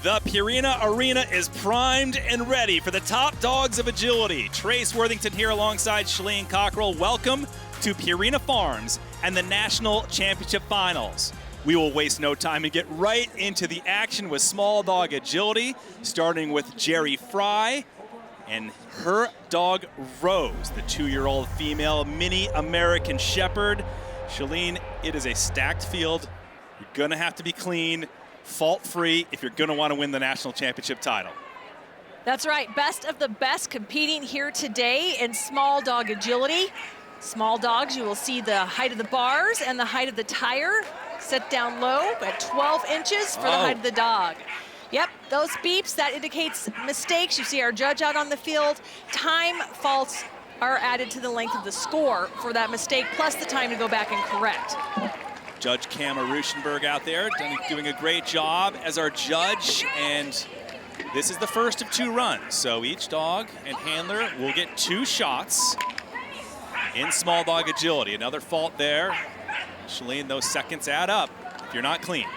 The Purina Arena is primed and ready for the top dogs of agility. Trace Worthington here alongside Shalene Cockrell. Welcome to Purina Farms and the National Championship Finals. We will waste no time and get right into the action with small dog agility, starting with Jerry Fry and her dog Rose, the 2-year-old female mini American Shepherd. Shalene, it is a stacked field. You're gonna have to be clean, fault-free if you're gonna want to win the national championship title. That's right, best of the best competing here today in small dog agility. Small dogs, you will see the height of the bars and the height of the tire set down low at 12 inches for the height of the dog. Yep, those beeps, that indicates mistakes. You see our judge out on the field. Time faults are added to the length of the score for that mistake, plus the time to go back and correct. Judge Cam Ruschenberg out there doing a great job as our judge, and this is the first of 2 runs. So each dog and handler will get 2 shots in small dog agility. Another fault there. Shalene, those seconds add up if you're not clean.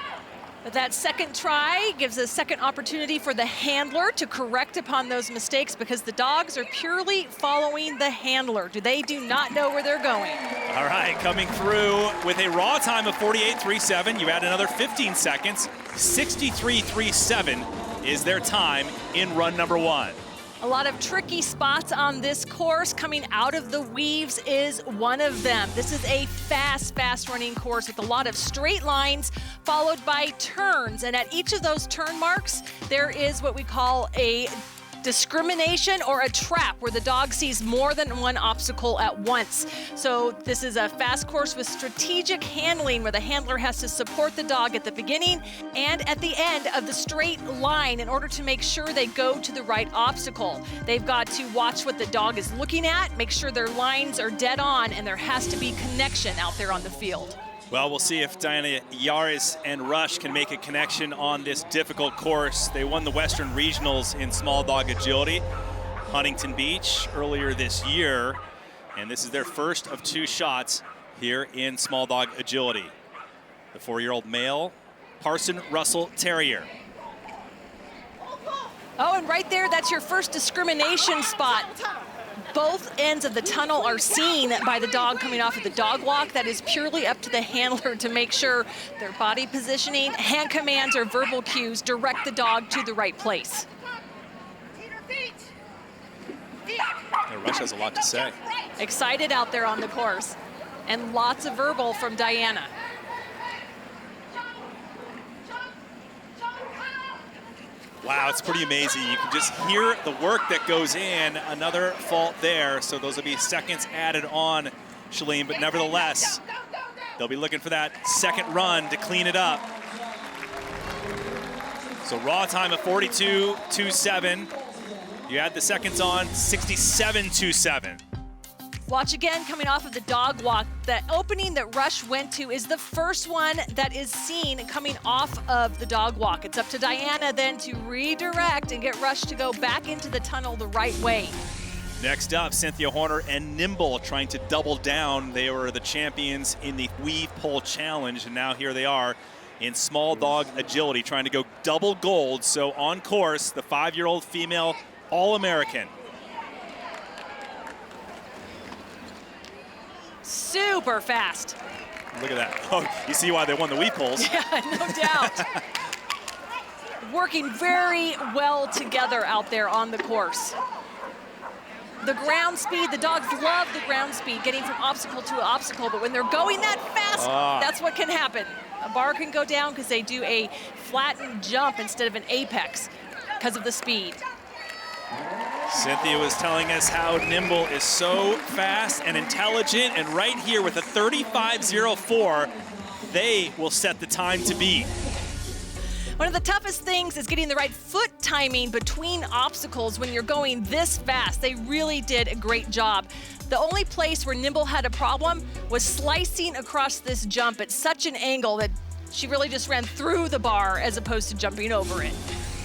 But that second try gives a second opportunity for the handler to correct upon those mistakes, because the dogs are purely following the handler. They do not know where they're going. All right, coming through with a raw time of 48.37. You add another 15 seconds. 63.37 is their time in run number 1. A lot of tricky spots on this course. Coming out of the weaves is one of them. This is a fast running course with a lot of straight lines followed by turns. And at each of those turn marks, there is what we call a discrimination or a trap where the dog sees more than one obstacle at once. So this is a fast course with strategic handling where the handler has to support the dog at the beginning and at the end of the straight line in order to make sure they go to the right obstacle. They've got to watch what the dog is looking at, make sure their lines are dead on, and there has to be connection out there on the field. Well, we'll see if Diana Yaris and Rush can make a connection on this difficult course. They won the Western Regionals in small dog agility, Huntington Beach, earlier this year. And this is their first of 2 shots here in small dog agility. The 4-year-old male, Parson Russell Terrier. Oh, and right there, that's your first discrimination spot. Both ends of the tunnel are seen by the dog coming off of the dog walk. That is purely up to the handler to make sure their body positioning, hand commands, or verbal cues direct the dog to the right place. Rush has a lot to say. Excited out there on the course, and lots of verbal from Diana. Wow, it's pretty amazing. You can just hear the work that goes in. Another fault there, so those will be seconds added on, Shalene, but nevertheless, they'll be looking for that second run to clean it up. So raw time of 42.27. You add the seconds on, 67.27. Watch again, coming off of the dog walk. The opening that Rush went to is the first one that is seen coming off of the dog walk. It's up to Diana then to redirect and get Rush to go back into the tunnel the right way. Next up, Cynthia Horner and Nimble trying to double down. They were the champions in the Weave Pole Challenge, and now here they are in small dog agility, trying to go double gold. So on course, the 5-year-old female All-American. Super fast. Look at that. Oh, you see why they won the Weave Poles. Yeah, no doubt. Working very well together out there on the course. The ground speed, the dogs love the ground speed, getting from obstacle to obstacle, but when they're going that fast, that's what can happen. A bar can go down because they do a flattened jump instead of an apex because of the speed. Cynthia was telling us how Nimble is so fast and intelligent, and right here with a 35.04, they will set the time to beat. One of the toughest things is getting the right foot timing between obstacles when you're going this fast. They really did a great job. The only place where Nimble had a problem was slicing across this jump at such an angle that she really just ran through the bar as opposed to jumping over it.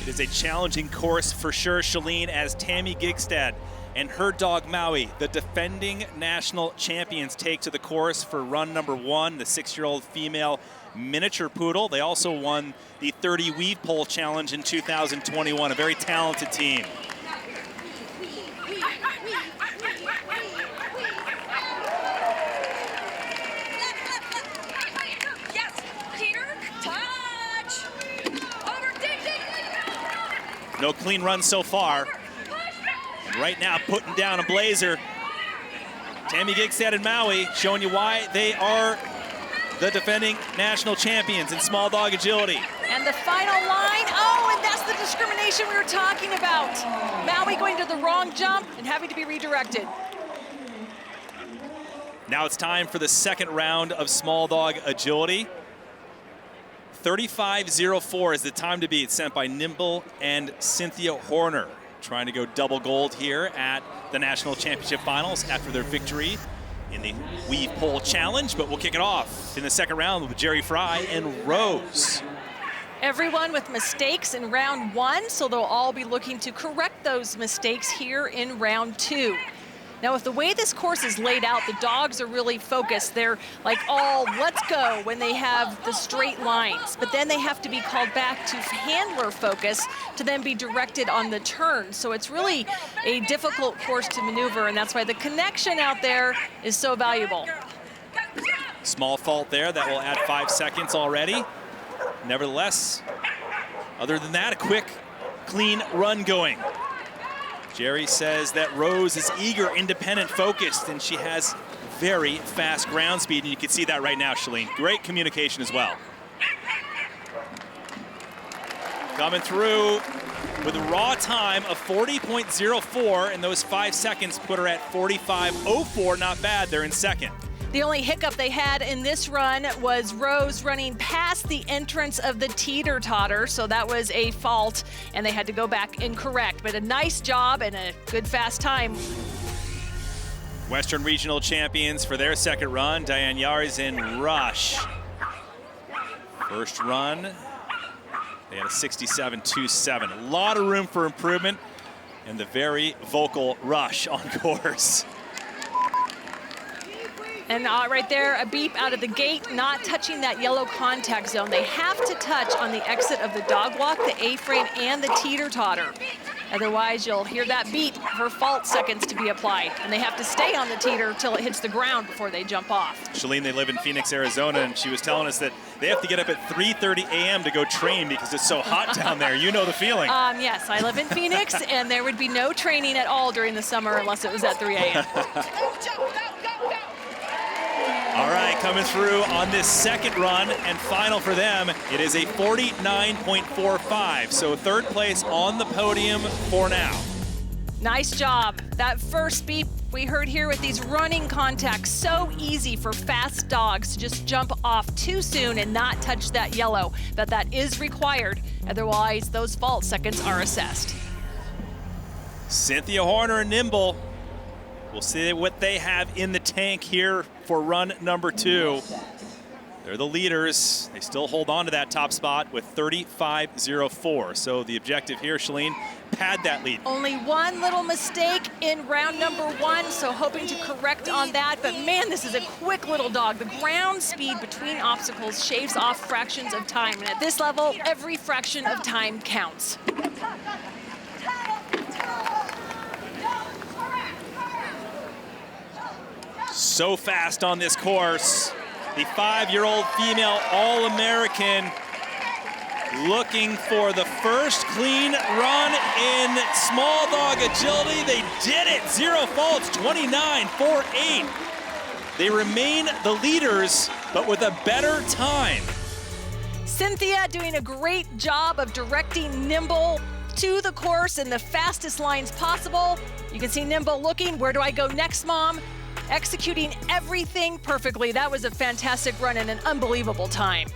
It is a challenging course for sure, Shalene, as Tammy Gigstad and her dog Maui, the defending national champions, take to the course for run number 1, the 6-year-old female miniature poodle. They also won the 30 weave pole challenge in 2021, a very talented team. No clean run so far. And right now, putting down a blazer. Tammy Gigstad and Maui showing you why they are the defending national champions in small dog agility. And the final line, oh, and that's the discrimination we were talking about. Maui going to the wrong jump and having to be redirected. Now it's time for the second round of small dog agility. 35.04 is the time to beat, sent by Nimble and Cynthia Horner, trying to go double gold here at the National Championship Finals after their victory in the Weave Pole Challenge. But we'll kick it off in the second round with Jerry Fry and Rose. Everyone with mistakes in round 1, so they'll all be looking to correct those mistakes here in round 2. Now, with the way this course is laid out, the dogs are really focused. They're like all let's go when they have the straight lines, but then they have to be called back to handler focus to then be directed on the turn. So it's really a difficult course to maneuver, and that's why the connection out there is so valuable. Small fault there, that will add 5 seconds already. Nevertheless, other than that, a quick, clean run going. Jerry says that Rose is eager, independent, focused, and she has very fast ground speed, and you can see that right now, Shalene. Great communication as well. Coming through with a raw time of 40.04, and those 5 seconds put her at 45.04. Not bad, they're in second. The only hiccup they had in this run was Rose running past the entrance of the teeter-totter, so that was a fault, and they had to go back and correct. But a nice job and a good fast time. Western Regional champions for their second run, Diane Yares and Rush. First run, they had a 67.27. A lot of room for improvement, and the very vocal Rush on course. And right there, a beep out of the gate, not touching that yellow contact zone. They have to touch on the exit of the dog walk, the A-frame, and the teeter-totter. Otherwise, you'll hear that beep for fault seconds to be applied. And they have to stay on the teeter till it hits the ground before they jump off. Shalene, they live in Phoenix, Arizona, and she was telling us that they have to get up at 3:30 a.m. to go train because it's so hot down there. You know the feeling. Yes, I live in Phoenix, and there would be no training at all during the summer unless it was at 3 a.m. All right, coming through on this second run and final for them, it is a 49.45. So third place on the podium for now. Nice job. That first beep we heard here with these running contacts, so easy for fast dogs to just jump off too soon and not touch that yellow, but that is required. Otherwise, those fault seconds are assessed. Cynthia Horner and Nimble. We'll see what they have in the tank here for run number 2. They're the leaders. They still hold on to that top spot with 35.04. So the objective here, Shalene, pad that lead. Only one little mistake in round number 1, so hoping to correct on that. But man, this is a quick little dog. The ground speed between obstacles shaves off fractions of time. And at this level, every fraction of time counts. So fast on this course. The 5-year-old female All-American looking for the first clean run in small dog agility. They did it, 0 faults, 29.48. They remain the leaders, but with a better time. Cynthia doing a great job of directing Nimble to the course in the fastest lines possible. You can see Nimble looking, where do I go next, Mom? Executing everything perfectly. That was a fantastic run and an unbelievable time.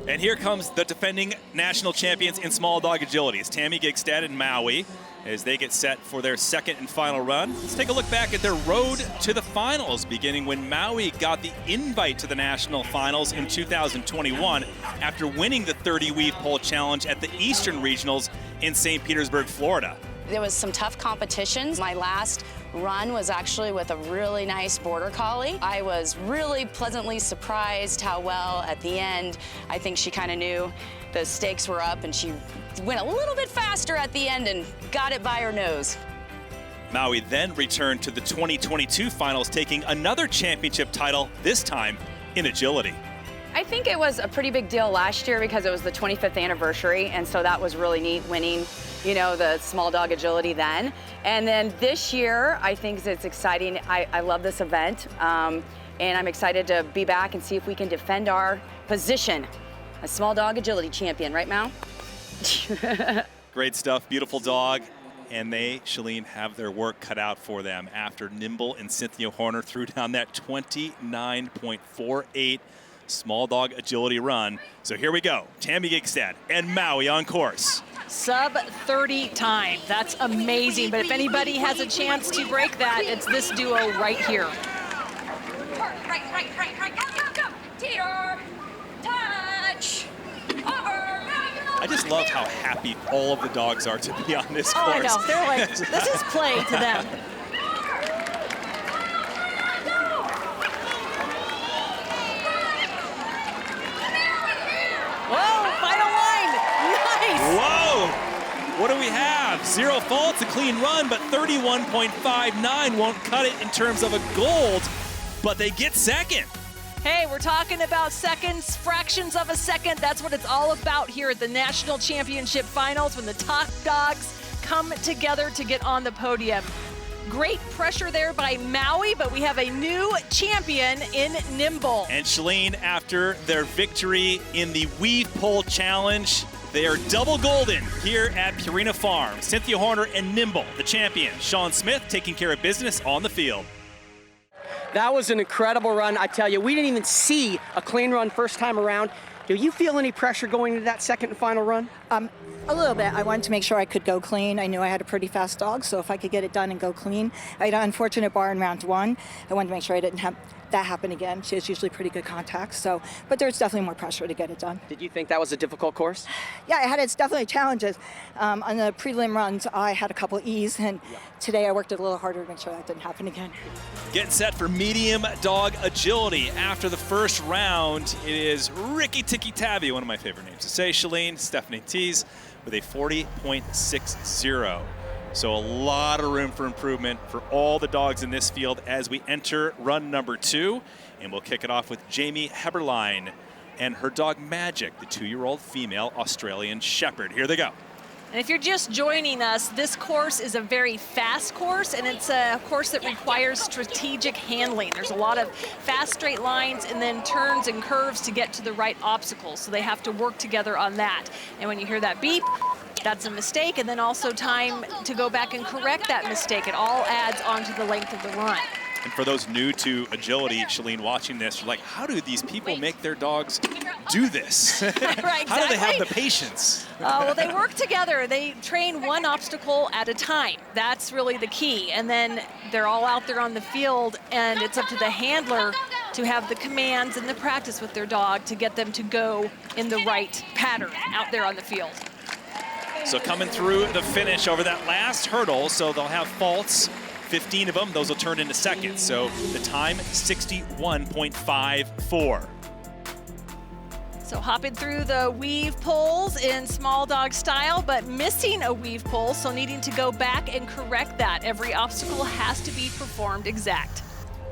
And here comes the defending national champions in small dog agility. It's Tammy Gigstad and Maui as they get set for their second and final run. Let's take a look back at their road to the finals, beginning when Maui got the invite to the national finals in 2021 after winning the 30 Weave Pole Challenge at the Eastern Regionals in St. Petersburg, Florida. There was some tough competitions. My last run was actually with a really nice border collie. I was really pleasantly surprised how well at the end. I think she kind of knew the stakes were up and she went a little bit faster at the end and got it by her nose. Maui then returned to the 2022 finals, taking another championship title, this time in agility. I think it was a pretty big deal last year because it was the 25th anniversary, and so that was really neat, winning, you know, the small dog agility then. And then this year, I think it's exciting. I love this event, and I'm excited to be back and see if we can defend our position as small dog agility champion. Right, Mal? Great stuff, beautiful dog. And they, Shalene, have their work cut out for them after Nimble and Cynthia Horner threw down that 29.48 small dog agility run. So here we go, Tammy Gigstad and Maui on course. Sub 30 time, that's amazing. But if anybody has a chance to break that, it's this duo right here. Right, go. Teeter, touch, over. I just love how happy all of the dogs are to be on this course. Oh, I know. They're like, this is play to them. Whoa, final line. Nice. Whoa. What do we have? 0 faults, a clean run, but 31.59 won't cut it in terms of a gold, but they get second. Hey, we're talking about seconds, fractions of a second. That's what it's all about here at the National Championship Finals when the top dogs come together to get on the podium. Great pressure there by Maui, but we have a new champion in Nimble. And Shalene, after their victory in the Weave Pole Challenge, they are double golden here at Purina Farms. Cynthia Horner and Nimble, the champion. Sean Smith taking care of business on the field. That was an incredible run. I tell you, we didn't even see a clean run first time around. Do you feel any pressure going into that second and final run? A little bit. I wanted to make sure I could go clean. I knew I had a pretty fast dog, so if I could get it done and go clean. I had an unfortunate bar in round one. I wanted to make sure I didn't have that happen again. She has usually pretty good contact, so, but there's definitely more pressure to get it done. Did you think that was a difficult course? Yeah, it had its definitely challenges. On the prelim runs, I had a couple E's, and today I worked a little harder to make sure that didn't happen again. Getting set for medium dog agility. After the first round, it is Ricky Tiki Tabby, one of my favorite names to say, Shalene, Stephanie Tees, with a 40.60. So a lot of room for improvement for all the dogs in this field as we enter run number 2. And we'll kick it off with Jamie Heberlein and her dog Magic, the 2-year-old female Australian Shepherd. Here they go. And if you're just joining us, this course is a very fast course, and it's a course that requires strategic handling. There's a lot of fast straight lines and then turns and curves to get to the right obstacles. So they have to work together on that. And when you hear that beep, that's a mistake, and then also time to go back and correct that mistake. It all adds onto the length of the run. And for those new to agility, Shalene, watching this, you're like, how do these people make their dogs do this? Right, exactly. How do they have the patience? Well, they work together. They train one obstacle at a time. That's really the key. And then they're all out there on the field, and it's up to the handler to have the commands and the practice with their dog to get them to go in the right pattern out there on the field. So coming through the finish over that last hurdle, so they'll have faults, 15 of them, those will turn into seconds. So the time, 61.54. So hopping through the weave poles in small dog style, but missing a weave pole, so needing to go back and correct that. Every obstacle has to be performed exact.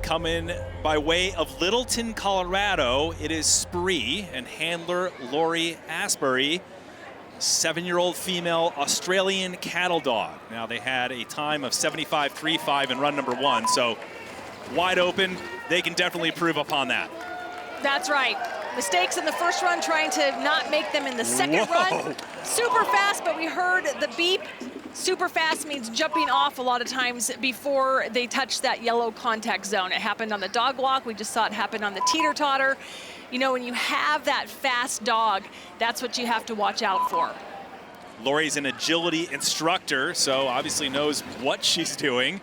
Coming by way of Littleton, Colorado, it is Spree and handler Lori Asbury, 7-year-old female Australian cattle dog. Now they had a time of 75.35 in run number 1, so wide open. They can definitely improve upon that. That's right. Mistakes in the first run, trying to not make them in the second run. Super fast, but we heard the beep. Super fast means jumping off a lot of times before they touch that yellow contact zone. It happened on the dog walk. We just saw it happen on the teeter-totter. You know, when you have that fast dog, that's what you have to watch out for. Lori's an agility instructor, so obviously knows what she's doing.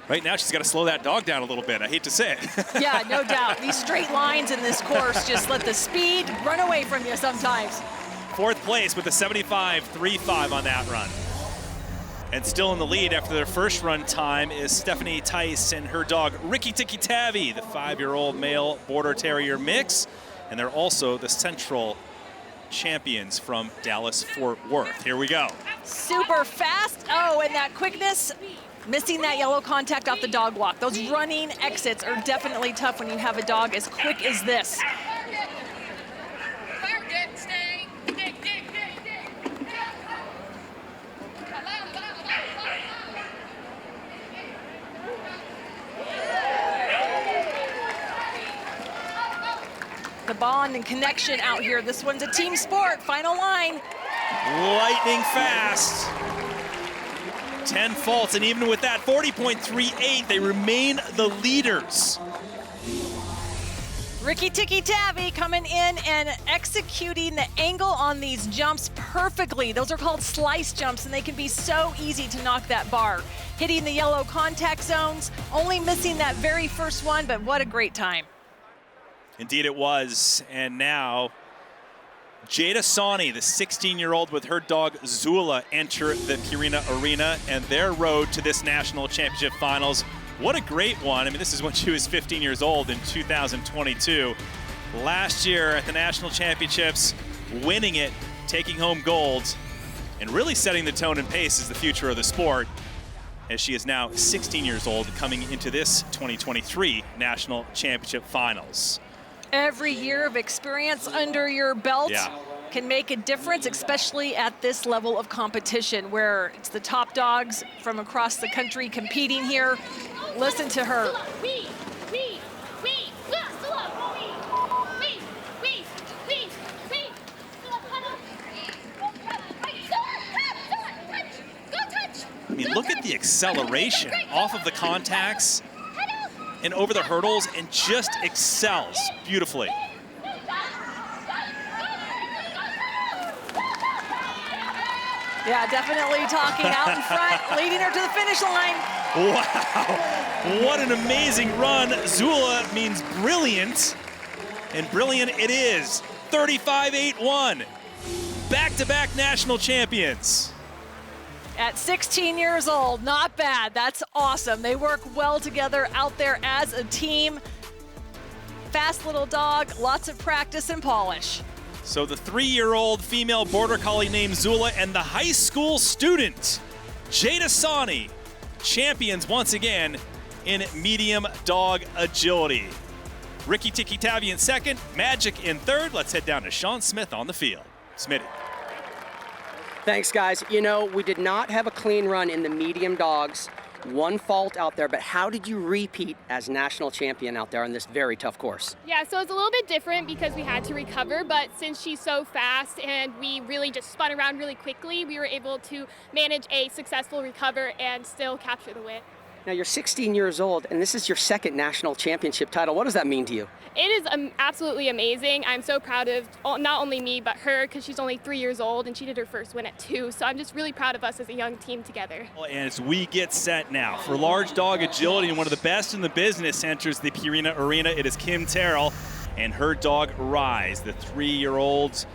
Right now, she's got to slow that dog down a little bit. I hate to say it. Yeah, no doubt. These straight lines in this course just let the speed run away from you sometimes. 4th place with a 75.35 on that run. And still in the lead after their first run time is Stephanie Tice and her dog Ricky Tiki Tavi, the 5-year-old male Border Terrier mix. And they're also the Central champions from Dallas-Fort Worth. Here we go. Super fast. Oh, and that quickness, missing that yellow contact off the dog walk. Those running exits are definitely tough when you have a dog as quick as this. The bond and connection out here. This one's a team sport. Final line. Lightning fast. 10 faults, and even with that 40.38, they remain the leaders. Ricky Tiki Tavi coming in and executing the angle on these jumps perfectly. Those are called slice jumps, and they can be so easy to knock that bar. Hitting the yellow contact zones, only missing that very first one, but what a great time. Indeed it was, and now Jada Sawney, the 16-year-old with her dog Zula, enter the Purina Arena and their road to this national championship finals. What a great one. I mean, this is when she was 15 years old in 2022. Last year at the national championships, winning it, taking home gold, and really setting the tone and pace as the future of the sport, as she is now 16 years old coming into this 2023 national championship finals. Every year of experience under your belt can make a difference, especially at this level of competition where it's the top dogs from across the country competing here. Listen to her. I mean, look at the acceleration off of the contacts and over the hurdles, and just excels beautifully. Yeah, definitely talking out in front, leading her to the finish line. Wow, what an amazing run. Zula means brilliant, and brilliant it is. 35.81, back-to-back national champions. At 16 years old, not bad. That's awesome. They work well together out there as a team. Fast little dog, lots of practice and polish. So the 3-year-old female Border Collie named Zula and the high school student, Jada Sawney, champions once again in medium dog agility. Ricky Tiki Tavi in second, Magic in third. Let's head down to Sean Smith on the field. Smitty. Thanks, guys. You know, we did not have a clean run in the medium dogs. One fault out there, but how did you repeat as national champion out there on this very tough course? Yeah, so it's a little bit different because we had to recover, but since she's so fast and we really just spun around really quickly, we were able to manage a successful recover and still capture the win. Now, you're 16 years old, and this is your second national championship title. What does that mean to you? It is absolutely amazing. I'm so proud of not only me, but her, because she's only 3 years old, and she did her first win at 2. So I'm just really proud of us as a young team together. And as we get set now for large dog agility, and one of the best in the business enters the Purina Arena, it is Kim Terrell and her dog Rise, the 3-year-old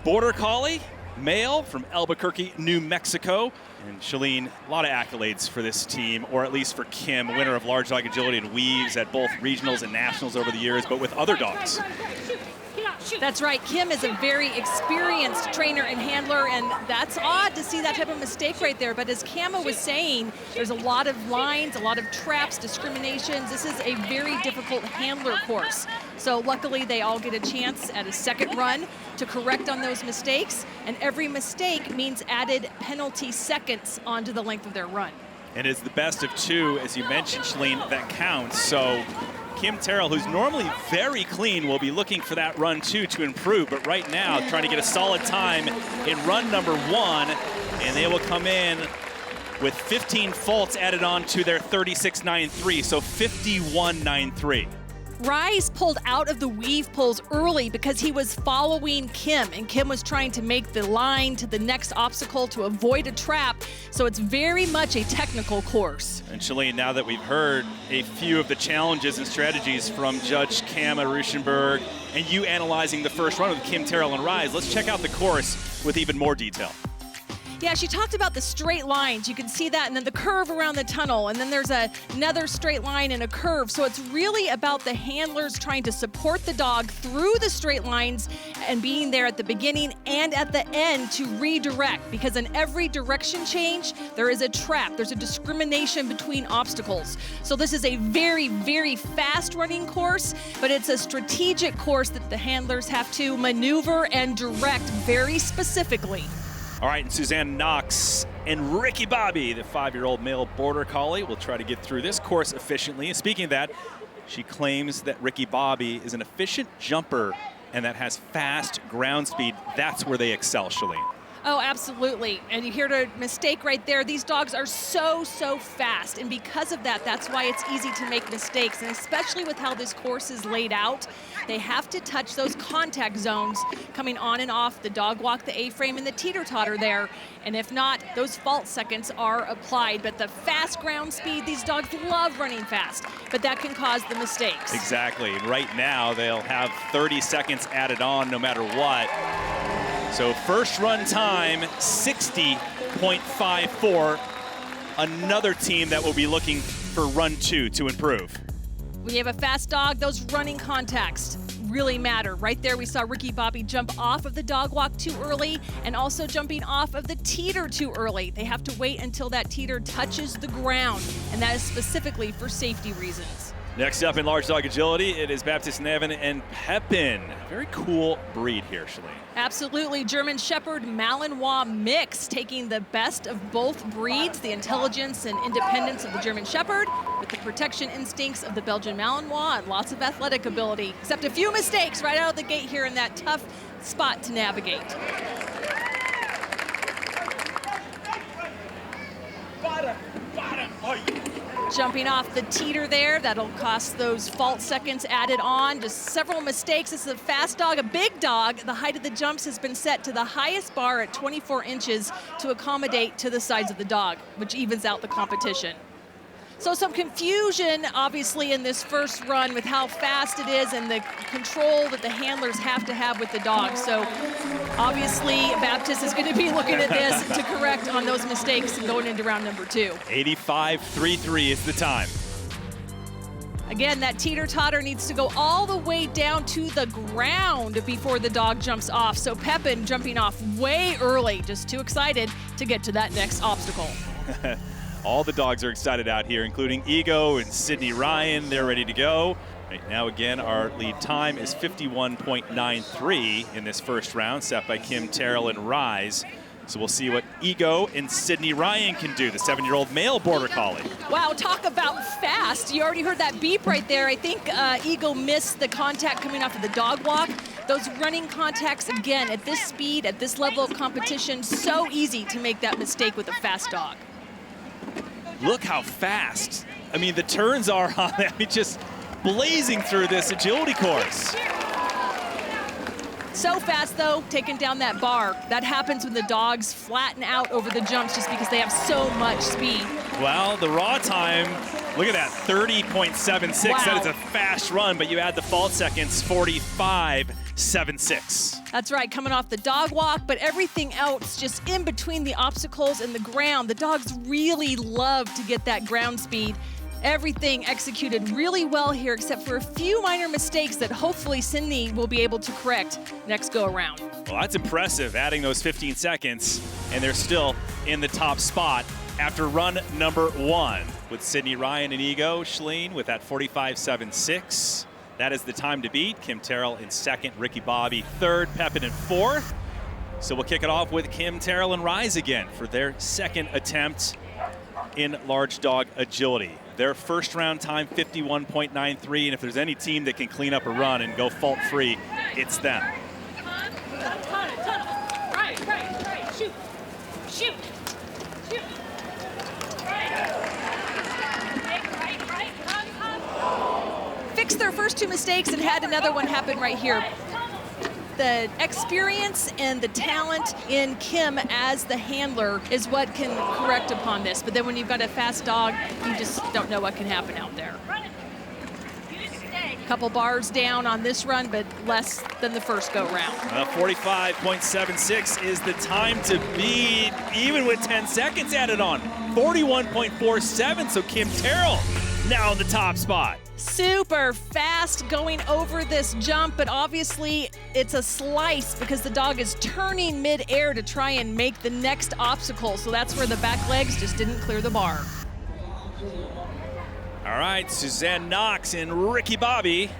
Border Collie, male from Albuquerque, New Mexico. And Shalene, a lot of accolades for this team, or at least for Kim, winner of large dog agility and weaves at both regionals and nationals over the years, but with other dogs. That's right. Kim is a very experienced trainer and handler, and that's odd to see that type of mistake right there. But as Kama was saying, there's a lot of lines, a lot of traps, discriminations. This is a very difficult handler course. So luckily, they all get a chance at a second run to correct on those mistakes, and every mistake means added penalty seconds onto the length of their run. And it's the best of 2, as you mentioned, Shalene, that counts. So Kim Terrell, who's normally very clean, will be looking for that run 2 to improve, but right now trying to get a solid time in run number 1, and they will come in with 15 faults added on to their 36.93, so 51.93. Rise pulled out of the weave pulls early because he was following Kim, and Kim was trying to make the line to the next obstacle to avoid a trap, so it's very much a technical course. And Shalene, now that we've heard a few of the challenges and strategies from Judge Kama Ruschenberg and you analyzing the first run with Kim Terrell and Rise, let's check out the course with even more detail. Yeah, she talked about the straight lines. You can see that, and then the curve around the tunnel, and then there's another straight line and a curve. So it's really about the handlers trying to support the dog through the straight lines and being there at the beginning and at the end to redirect, because in every direction change, there is a trap. There's a discrimination between obstacles. So this is a very, very fast running course, but it's a strategic course that the handlers have to maneuver and direct very specifically. All right, and Suzanne Knox and Ricky Bobby, the 5-year-old male border collie, will try to get through this course efficiently. And speaking of that, she claims that Ricky Bobby is an efficient jumper and that has fast ground speed. That's where they excel, Shalene. Oh, absolutely. And you hear the mistake right there. These dogs are so fast. And because of that, that's why it's easy to make mistakes. And especially with how this course is laid out, they have to touch those contact zones coming on and off the dog walk, the A-frame, and the teeter-totter there. And if not, those fault seconds are applied. But the fast ground speed, these dogs love running fast, but that can cause the mistakes. Exactly. Right now, they'll have 30 seconds added on no matter what. So first run time, 60.54. Another team that will be looking for run 2 to improve. When you have a fast dog, those running contacts really matter. Right there, we saw Ricky Bobby jump off of the dog walk too early and also jumping off of the teeter too early. They have to wait until that teeter touches the ground, and that is specifically for safety reasons. Next up in large dog agility, it is Baptist Nevin and Pepin. Very cool breed here, Shalene. Absolutely. German Shepherd Malinois mix, taking the best of both breeds, the intelligence and independence of the German Shepherd with the protection instincts of the Belgian Malinois and lots of athletic ability, except a few mistakes right out of the gate here in that tough spot to navigate. Bottom. Oh, Jumping off the teeter there, that'll cost those fault seconds added on. Just several mistakes. This is a fast dog, a big dog. The height of the jumps has been set to the highest bar at 24 inches to accommodate to the size of the dog, which evens out the competition. So some confusion, obviously, in this first run with how fast it is and the control that the handlers have to have with the dog. So obviously, Baptist is going to be looking at this to correct on those mistakes going into round number 2. 85.33 is the time. Again, that teeter-totter needs to go all the way down to the ground before the dog jumps off. So Pepin jumping off way early, just too excited to get to that next obstacle. All the dogs are excited out here, including Ego and Sydney Ryan. They're ready to go. Right now, again, our lead time is 51.93 in this first round, set by Kim Terrell and Rise. So we'll see what Ego and Sydney Ryan can do, the 7-year-old male border collie. Wow, talk about fast. You already heard that beep right there. I think Ego missed the contact coming off of the dog walk. Those running contacts, again, at this speed, at this level of competition, so easy to make that mistake with a fast dog. Look how fast. I mean, the turns are on, just blazing through this agility course. So fast, though, taking down that bar. That happens when the dogs flatten out over the jumps just because they have so much speed. Well, the raw time, look at that, 30.76. Wow. That is a fast run, but you add the fault seconds, 45.76. That's right, coming off the dog walk, but everything else just in between the obstacles and the ground. The dogs really love to get that ground speed. Everything executed really well here, except for a few minor mistakes that hopefully Sydney will be able to correct next go around. Well, that's impressive, adding those 15 seconds, and they're still in the top spot after run number 1 with Sydney Ryan and Ego. Shalene with that 45.76. That is the time to beat. Kim Terrell in second, Ricky Bobby third, Pepin in fourth. So we'll kick it off with Kim Terrell and Rise again for their second attempt in large dog agility. Their first round time, 51.93, and if there's any team that can clean up a run and go fault-free, it's them. Right, shoot, shoot, shoot. Right, come. Fixed their first 2 mistakes and had another one happen right here. The experience and the talent in Kim as the handler is what can correct upon this. But then when you've got a fast dog, you just don't know what can happen out there. You stay. Couple bars down on this run, but less than the first go-round. 45.76 is the time to beat, even with 10 seconds added on. 41.47, so Kim Terrell now in the top spot. Super fast going over this jump, but obviously it's a slice because the dog is turning mid-air to try and make the next obstacle. So that's where the back legs just didn't clear the bar. All right, Suzanne Knox and Ricky Bobby.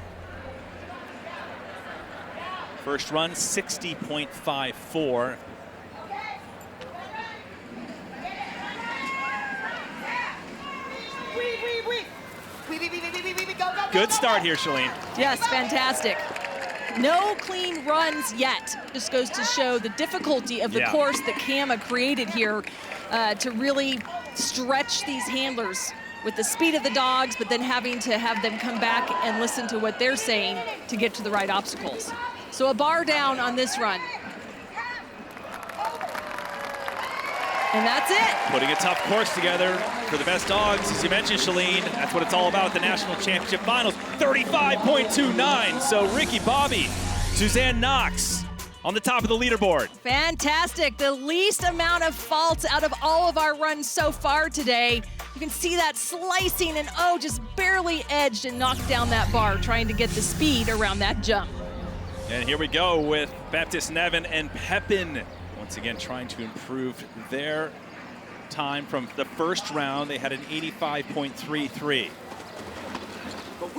First run, 60.54. Good start here, Shalene. Yes, fantastic. No clean runs yet. Just goes to show the difficulty of the course that Kama created here to really stretch these handlers with the speed of the dogs, but then having to have them come back and listen to what they're saying to get to the right obstacles. So a bar down on this run. And that's it. Putting a tough course together for the best dogs. As you mentioned, Shalene, that's what it's all about, the National Championship Finals. 35.29. So Ricky Bobby, Suzanne Knox on the top of the leaderboard. Fantastic. The least amount of faults out of all of our runs so far today. You can see that slicing and just barely edged and knocked down that bar, trying to get the speed around that jump. And here we go with Baptiste Nevin and Pepin. Once again, trying to improve their time from the first round. They had an 85.33. But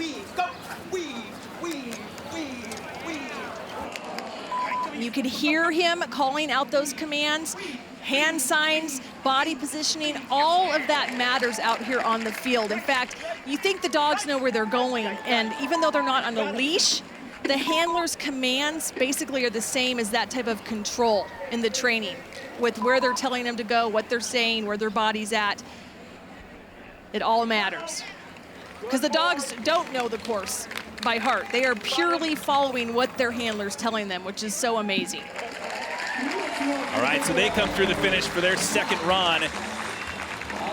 You could hear him calling out those commands. Hand signs, body positioning, all of that matters out here on the field. In fact, you think the dogs know where they're going, and even though they're not on a leash, the handler's commands basically are the same as that type of control in the training, with where they're telling them to go, what they're saying, where their body's at. It all matters. Because the dogs don't know the course by heart. They are purely following what their handler's telling them, which is so amazing. All right, so they come through the finish for their second run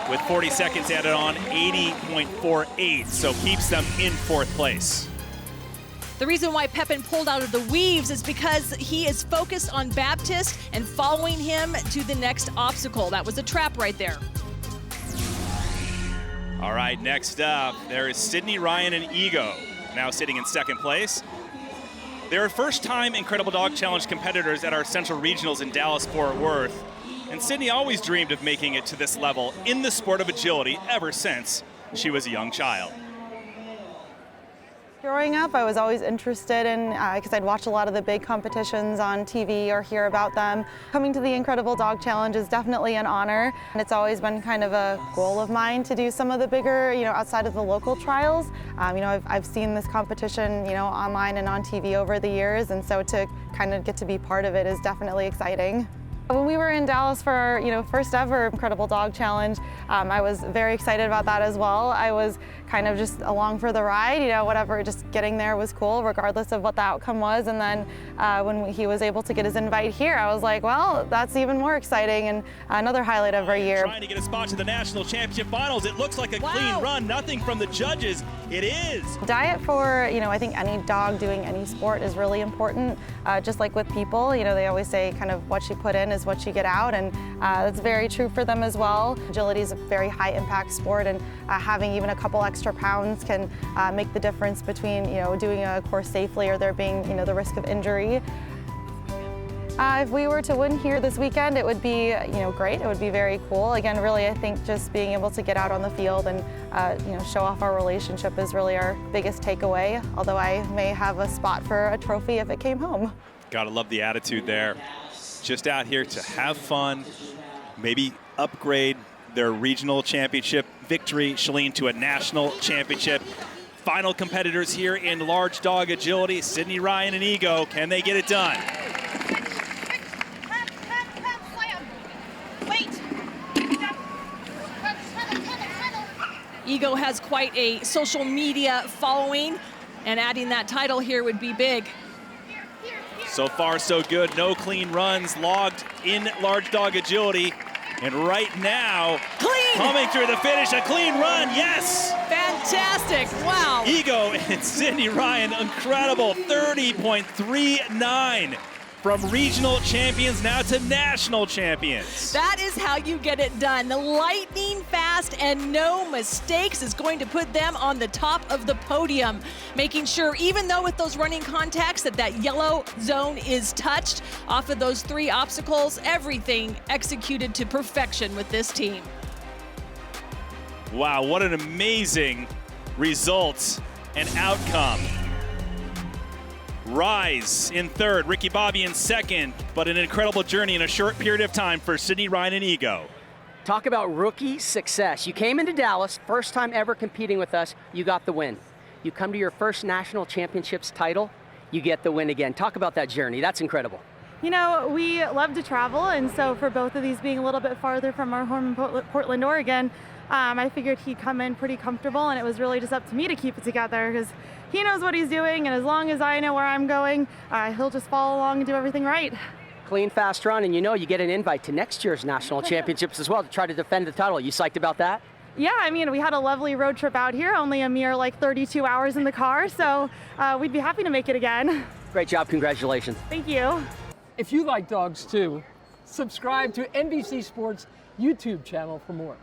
with 40 seconds added on, 80.48, so keeps them in fourth place. The reason why Pepin pulled out of the weaves is because he is focused on Baptiste and following him to the next obstacle. That was a trap right there. All right, next up, there is Sydney, Ryan, and Ego, now sitting in second place. They're first-time Incredible Dog Challenge competitors at our Central Regionals in Dallas-Fort Worth. And Sydney always dreamed of making it to this level in the sport of agility ever since she was a young child. Growing up, I was always interested in, because I'd watch a lot of the big competitions on TV or hear about them. Coming to the Incredible Dog Challenge is definitely an honor, and it's always been kind of a goal of mine to do some of the bigger, outside of the local trials. I've seen this competition, online and on TV over the years, and so to kind of get to be part of it is definitely exciting. When we were in Dallas for our first ever Incredible Dog Challenge, I was very excited about that as well. I was kind of just along for the ride, whatever, just getting there was cool regardless of what the outcome was. And then when he was able to get his invite here, I was like, well, that's even more exciting and another highlight of our year. Trying to get a spot to the National Championship Finals. It looks like a clean run, nothing from the judges. It is. Diet for, I think any dog doing any sport is really important. Just like with people, they always say kind of what you put in is what you get out, and that's very true for them as well. Agility is a very high impact sport, and having even a couple extra pounds can make the difference between doing a course safely or there being the risk of injury. If we were to win here this weekend, it would be great. It would be very cool. Again, really, I think just being able to get out on the field and show off our relationship is really our biggest takeaway. Although I may have a spot for a trophy if it came home. Gotta love the attitude there. Just out here to have fun, maybe upgrade their regional championship victory, Shalene, to a national championship. Final competitors here in large dog agility, Sydney, Ryan, and Ego. Can they get it done? Ego has quite a social media following, and adding that title here would be big. So far, so good. No clean runs logged in large dog agility. And right now, coming through the finish, a clean run, yes! Fantastic. fantastic. Wow. Ego and Sydney Ryan, incredible, 30.39. From regional champions now to national champions. That is how you get it done. Lightning fast and no mistakes is going to put them on the top of the podium, making sure, even though with those running contacts that yellow zone is touched off of those 3 obstacles, everything executed to perfection with this team. Wow, what an amazing result and outcome. Rise in third, Ricky Bobby in second, but an incredible journey in a short period of time for Sydney Ryan and Ego. Talk about rookie success. You came into Dallas, first time ever competing with us, you got the win. You come to your first national championships title, you get the win again. Talk about that journey, that's incredible. You know, we love to travel, and so for both of these being a little bit farther from our home in Portland, Oregon, I figured he'd come in pretty comfortable, and it was really just up to me to keep it together because he knows what he's doing, and as long as I know where I'm going, he'll just follow along and do everything right. Clean, fast run, and you know you get an invite to next year's national championships as well to try to defend the title. You psyched about that? Yeah, I mean, we had a lovely road trip out here, only a mere 32 hours in the car, so we'd be happy to make it again. Great job, congratulations. Thank you. If you like dogs too, subscribe to NBC Sports YouTube channel for more.